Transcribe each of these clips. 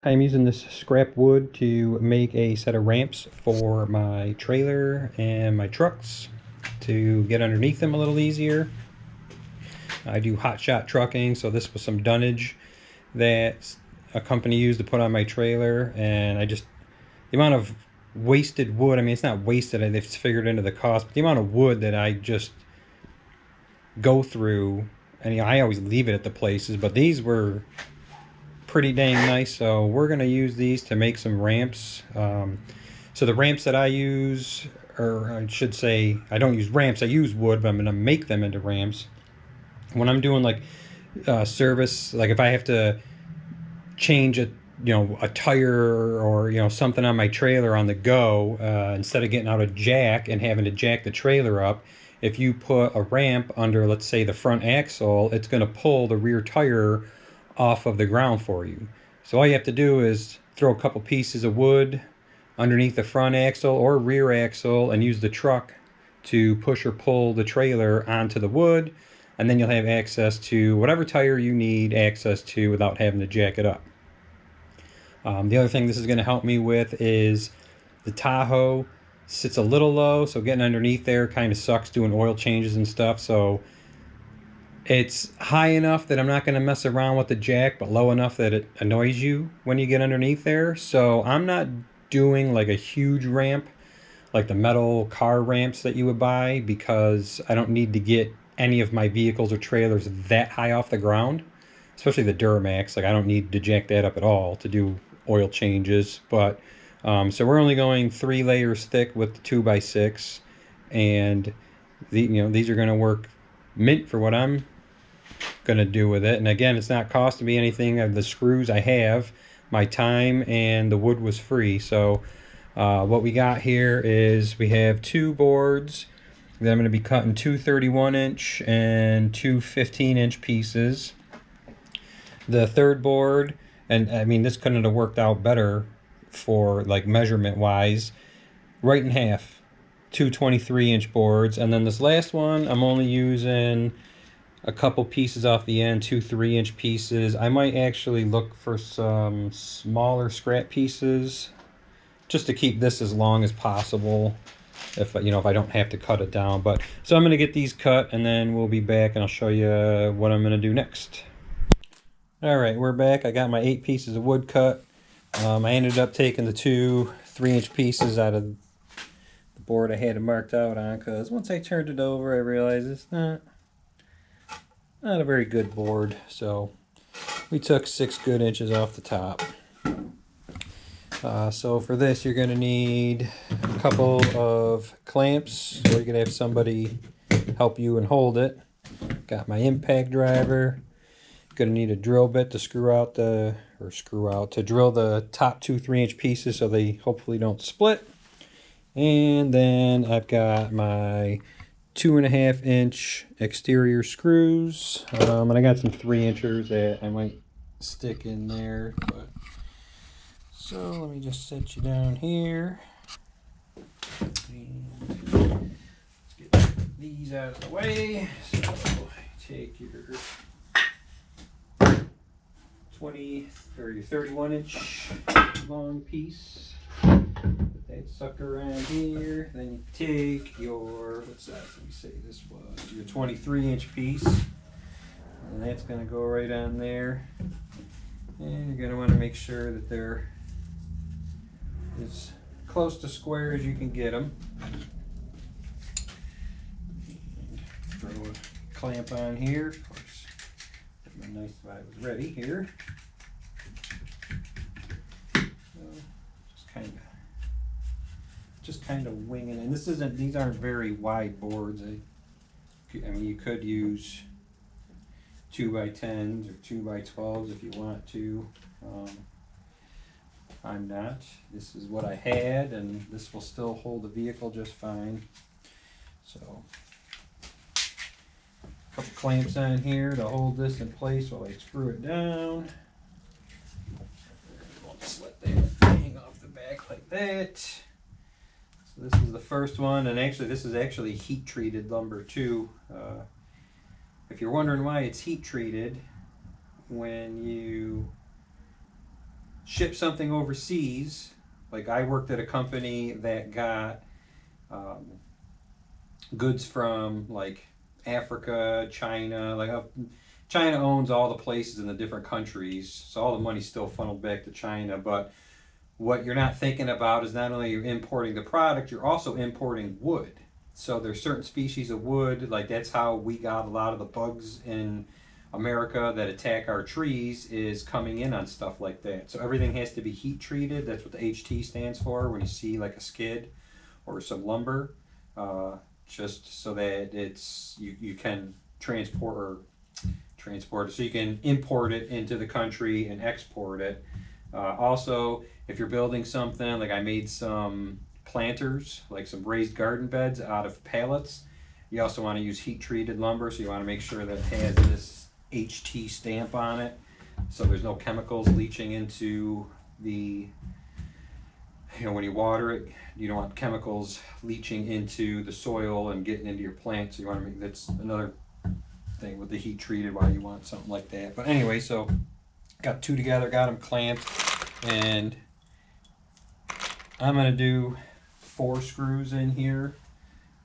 I'm using this scrap wood to make a set of ramps for my trailer and my trucks to get underneath them a little easier. I do hot shot trucking, so this was some dunnage that a company used to put on my trailer, and the amount of wasted wood, I mean, it's not wasted, they've figured into the cost, but the amount of wood that I just go through, and I always leave it at the places, but these were pretty dang nice, so we're going to use these to make some ramps. So the ramps that I use, or I should say, I don't use ramps, I use wood, but I'm going to make them into ramps. When I'm doing like service, like if I have to change a tire or something on my trailer on the go, instead of getting out a jack and having to jack the trailer up, if you put a ramp under, let's say, the front axle, it's going to pull the rear tire off of the ground for you. So all you have to do is throw a couple pieces of wood underneath the front axle or rear axle and use the truck to push or pull the trailer onto the wood, and then you'll have access to whatever tire you need access to without having to jack it up. The other thing this is going to help me with is the Tahoe sits a little low, so getting underneath there kind of sucks doing oil changes and stuff. So it's high enough that I'm not going to mess around with the jack, but low enough that it annoys you when you get underneath there. So I'm not doing like a huge ramp, like the metal car ramps that you would buy, because I don't need to get any of my vehicles or trailers that high off the ground, especially the Duramax. Like I don't need to jack that up at all to do oil changes. But so we're only going 3 layers thick with the 2x6, and these are going to work mint for what I'm gonna do with it. And again, it's not costing me anything. Of the screws I have, my time, and the wood was free. So what we got here is we have 2 boards that I'm going to be cutting 2 31-inch and 2 15-inch pieces. The third board, and I mean this couldn't have worked out better for like measurement wise, right in half, 2 23-inch boards. And then this last one I'm only using a couple pieces off the end, 2 3-inch pieces. I might actually look for some smaller scrap pieces just to keep this as long as possible, if I don't have to cut it down. But so I'm going to get these cut, and then we'll be back and I'll show you what I'm going to do next. All right, we're back. I got my 8 pieces of wood cut. I ended up taking the 2 3-inch pieces out of the board I had it marked out on, because once I turned it over I realized it's not a very good board. So we took 6 good inches off the top. So for this you're going to need a couple of clamps, or you can have somebody help you and hold it. Got my impact driver. Going to need a drill bit to to drill the top 2 3-inch pieces so they hopefully don't split. And then I've got my 2.5-inch exterior screws, and I got some 3-inchers that I might stick in there. But so let me just set you down here, and let's get these out of the way. So take your 20 or your 31-inch long piece, put that sucker around here. Then you take your, what's that? Let me say this was your 23-inch piece, and that's going to go right on there. And you're going to want to make sure that they're as close to square as you can get them. And throw a clamp on here. Of course, it'd be nice if I was ready here. So just kind of winging it. And these aren't very wide boards. I mean, you could use 2x10s or 2x12s if you want to. I'm not. This is what I had, and this will still hold the vehicle just fine. So a couple clamps on here to hold this in place while I screw it down. Just let that hang off the back like that. So this is the first one, and actually this is actually heat treated lumber too. If you're wondering why it's heat treated, when you ship something overseas, like I worked at a company that got goods from like Africa, China, China owns all the places in the different countries, so all the money's still funneled back to China. But what you're not thinking about is not only you're importing the product, you're also importing wood. So there's certain species of wood, like that's how we got a lot of the bugs in America that attack our trees, is coming in on stuff like that. So everything has to be heat treated. That's what the HT stands for when you see like a skid or some lumber, just so that it's you can transport it, so you can import it into the country and export it. Also, if you're building something, like I made some planters, like some raised garden beds out of pallets. You also want to use heat treated lumber, so you want to make sure that it has this HT stamp on it, so there's no chemicals leaching into the, when you water it, you don't want chemicals leaching into the soil and getting into your plant. So you want to make, that's another thing with the heat treated, why you want something like that. But anyway, so got two together, got them clamped, and I'm gonna do 4 screws in here,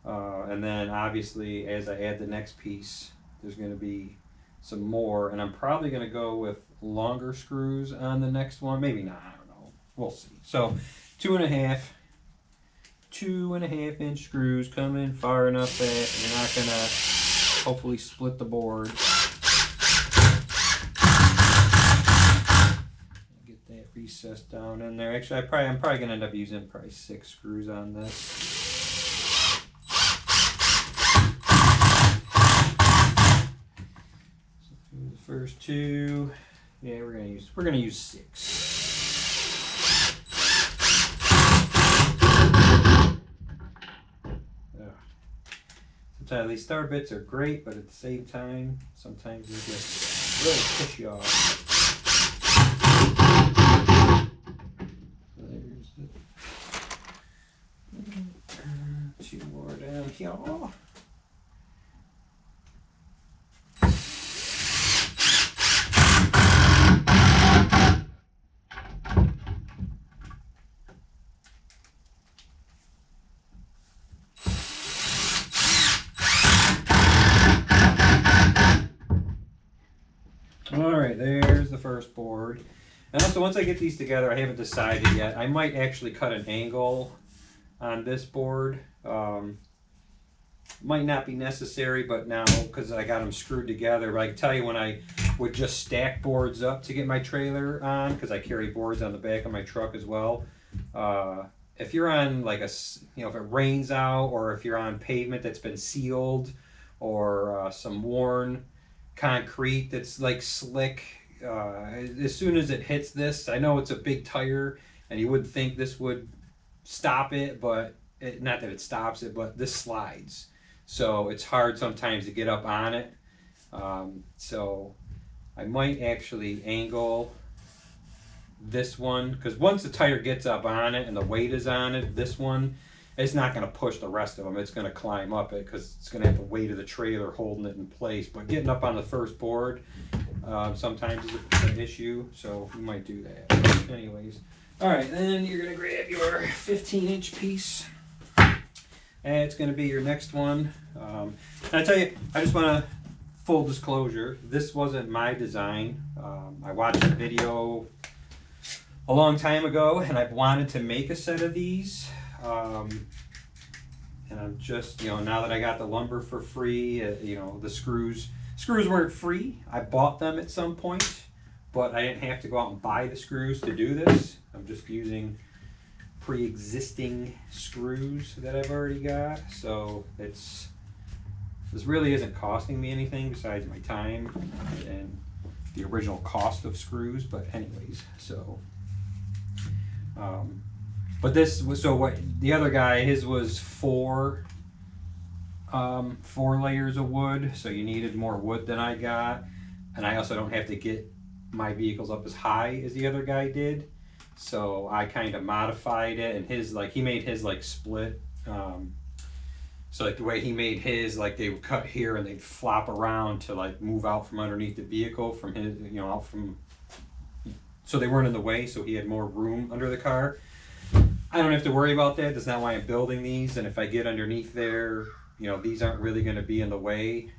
and then obviously as I add the next piece, there's gonna be some more, and I'm probably gonna go with longer screws on the next one. Maybe not, I don't know, we'll see. So 2.5 inch screws come in far enough that you're not gonna hopefully split the board. Get that recessed down in there. Actually, I'm probably gonna end up using 6 screws on this. So through the first 2, yeah, we're gonna use 6. Sometimes these star bits are great, but at the same time, sometimes they just really push you off. So there's the 2 more down here. Alright, there's the first board. And also, once I get these together, I haven't decided yet. I might actually cut an angle on this board. Might not be necessary, but now, because I got them screwed together, but I can tell you when I would just stack boards up to get my trailer on, because I carry boards on the back of my truck as well. If you're on like if it rains out, or if you're on pavement that's been sealed, or some worn concrete that's like slick, as soon as it hits this, I know it's a big tire and you wouldn't think this would stop it, but not that it stops it, but this slides, so it's hard sometimes to get up on it. So I might actually angle this one, because once the tire gets up on it and the weight is on it, this one, it's not going to push the rest of them. It's going to climb up it, because it's going to have the weight of the trailer holding it in place. But getting up on the first board sometimes is an issue, so we might do that. Anyways, all right, then you're going to grab your 15-inch piece. And it's going to be your next one. And I tell you, I just want to, full disclosure, this wasn't my design. I watched a video a long time ago, and I've wanted to make a set of these. And I'm just, now that I got the lumber for free, the screws weren't free. I bought them at some point, but I didn't have to go out and buy the screws to do this. I'm just using pre-existing screws that I've already got. So this really isn't costing me anything besides my time and the original cost of screws. But anyways, so but this was, so what the other guy, his was 4 layers of wood, so you needed more wood than I got, and I also don't have to get my vehicles up as high as the other guy did, so I kind of modified it. And his, like, he made his like split, so like the way he made his, like they would cut here and they'd flop around to like move out from underneath the vehicle from his, out from so they weren't in the way, so he had more room under the car. I don't have to worry about that. That's not why I'm building these. And if I get underneath there, you know, these aren't really going to be in the way.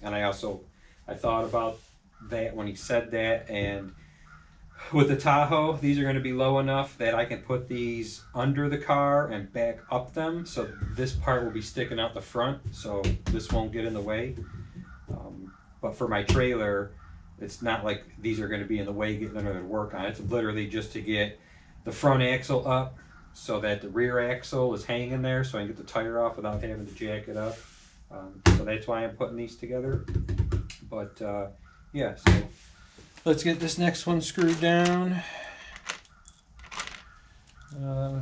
And I thought about that when he said that. And with the Tahoe, these are going to be low enough that I can put these under the car and back up them. So this part will be sticking out the front, so this won't get in the way. But for my trailer, it's not like these are going to be in the way getting under the work on. It's literally just to get the front axle up, so that the rear axle is hanging there, so I can get the tire off without having to jack it up. So that's why I'm putting these together. But yeah, so let's get this next one screwed down.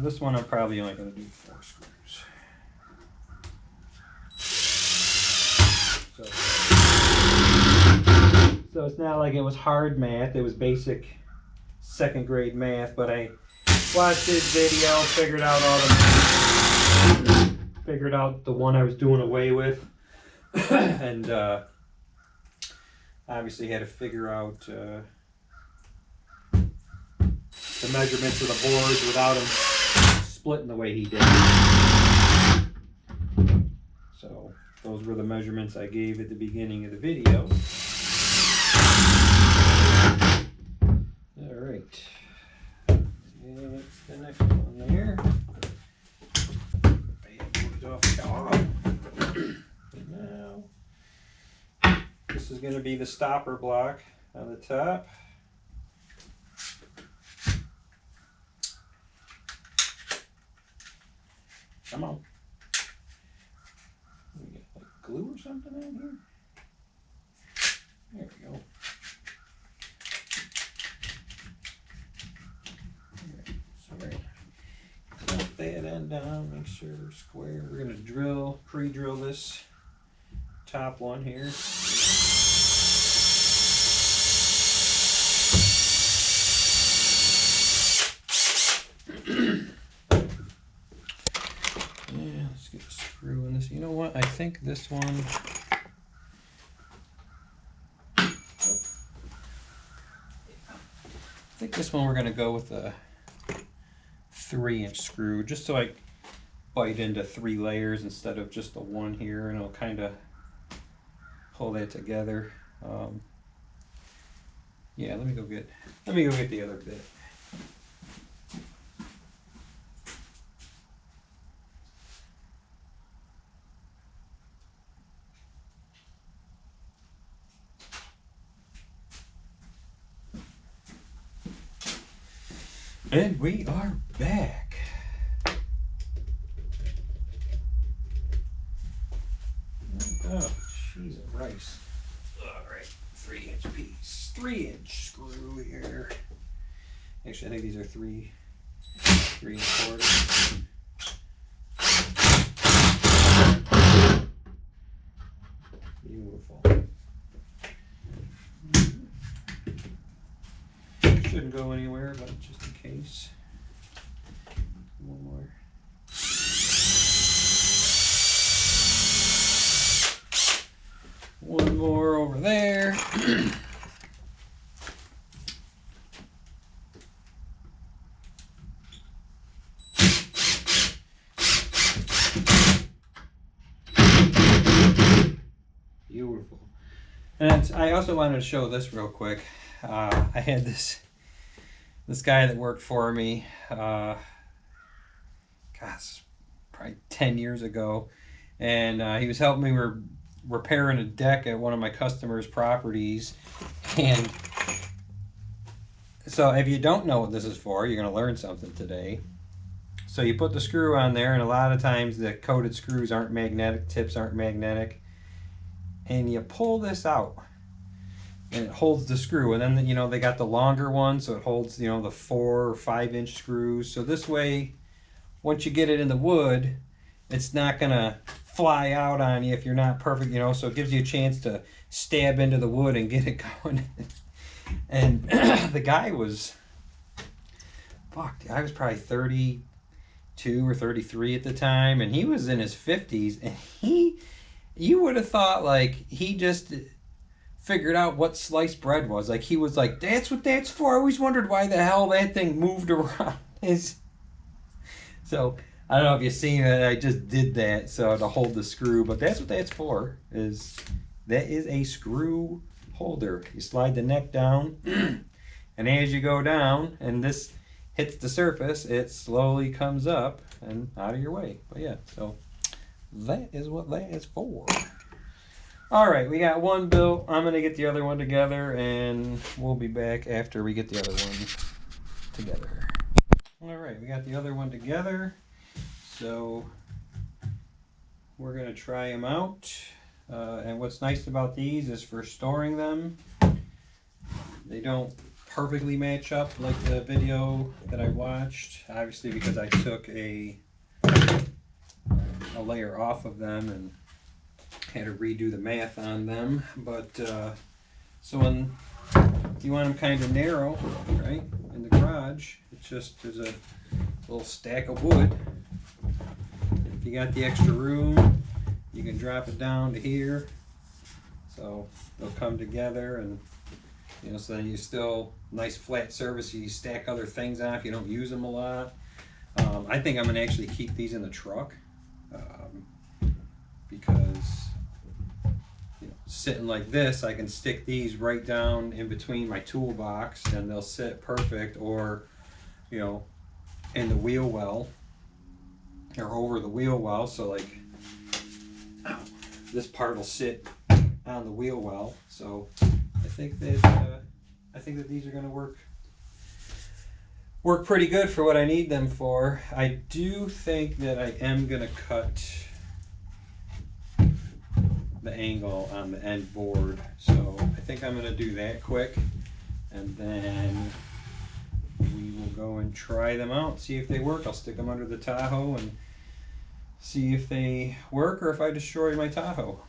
This one I'm probably only going to do 4 screws. So it's not like it was hard math, it was basic 2nd grade math, but I watched this video, figured out the one I was doing away with, and obviously had to figure out the measurements of the boards without him splitting the way he did. So those were the measurements I gave at the beginning of the video. All right. That's the next one there. Now, this is going to be the stopper block on the top. Come on. We got like glue or something in here. There we go. Clamp that end down, make sure we're square. We're going to pre-drill this top one here. Yeah, let's get a screw in this. You know what? I think this one. I think this one we're going to go with a 3-inch screw, just so I bite into 3 layers instead of just the one here, and it'll kind of pull that together. Yeah, let me go get the other bit. And we are back. Oh, cheese and rice. All right, 3-inch piece, 3-inch screw here. Actually, I think these are 3 3/4. Beautiful. Shouldn't go anywhere, but just in case. One more. One more over there. Beautiful. And I also wanted to show this real quick. I had this guy that worked for me, gosh, probably 10 years ago, and he was helping me repairing a deck at one of my customers' properties. And so if you don't know what this is for, you're going to learn something today. So you put the screw on there, and a lot of times the coated screws aren't magnetic, tips aren't magnetic, and you pull this out and it holds the screw. And then, you know, they got the longer one, so it holds, you know, the 4 or 5-inch screws. So this way, once you get it in the wood, it's not gonna fly out on you if you're not perfect, you know, so it gives you a chance to stab into the wood and get it going. And the guy was, I was probably 32 or 33 at the time, and he was in his 50s, and you would have thought like he just figured out what sliced bread was. Like, he was like, that's what that's for. I always wondered why the hell that thing moved around. So I don't know if you've seen it. I just did that so to hold the screw, but that's what that's for. That is a screw holder. You slide the neck down, and as you go down, and this hits the surface, it slowly comes up and out of your way. But yeah, so that is what that is for. All right, we got one built. I'm gonna get the other one together, and we'll be back after we get the other one together. All right, we got the other one together, so we're gonna try them out. And what's nice about these is for storing them, they don't perfectly match up like the video that I watched, obviously because I took a layer off of them and had to redo the math on them. But so when you want them kind of narrow, right, in the garage, it's just there's a little stack of wood. If you got the extra room, you can drop it down to here, so they'll come together, and you know, so then you still nice flat surface. You stack other things on if you don't use them a lot. I think I'm gonna actually keep these in the truck because, you know, sitting like this, I can stick these right down in between my toolbox, and they'll sit perfect, or you know, in the wheel well or over the wheel well. So like, this part will sit on the wheel well. So I think that these are going to work pretty good for what I need them for. I do think that I am going to cut the angle on the end board. So I think I'm going to do that quick, and then we will go and try them out, see if they work. I'll stick them under the Tahoe and see if they work or if I destroy my Tahoe.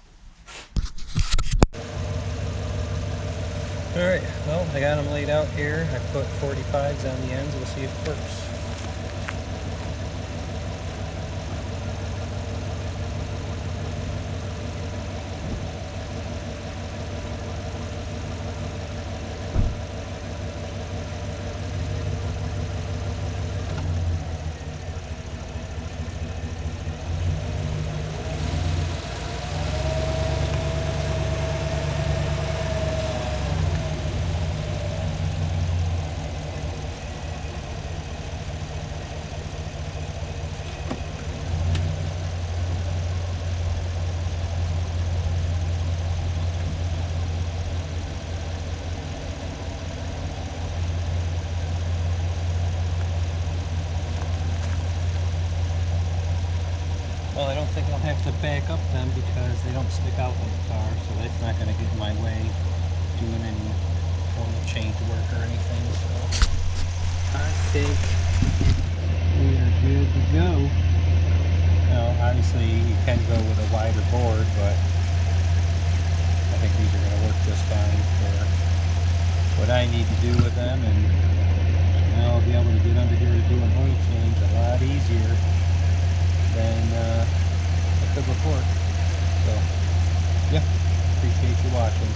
Alright, well, I got them laid out here. I put 45s on the ends. We'll see if it works. Well, I don't think I'll have to back up them because they don't stick out very far, so that's not going to get in my way doing any oil change work or anything. So I think we are good to go. Now, obviously you can go with a wider board, but I think these are going to work just fine for what I need to do with them, and now I'll be able to get under here and do an oil change a lot easier than I could before. So, yeah, appreciate you watching.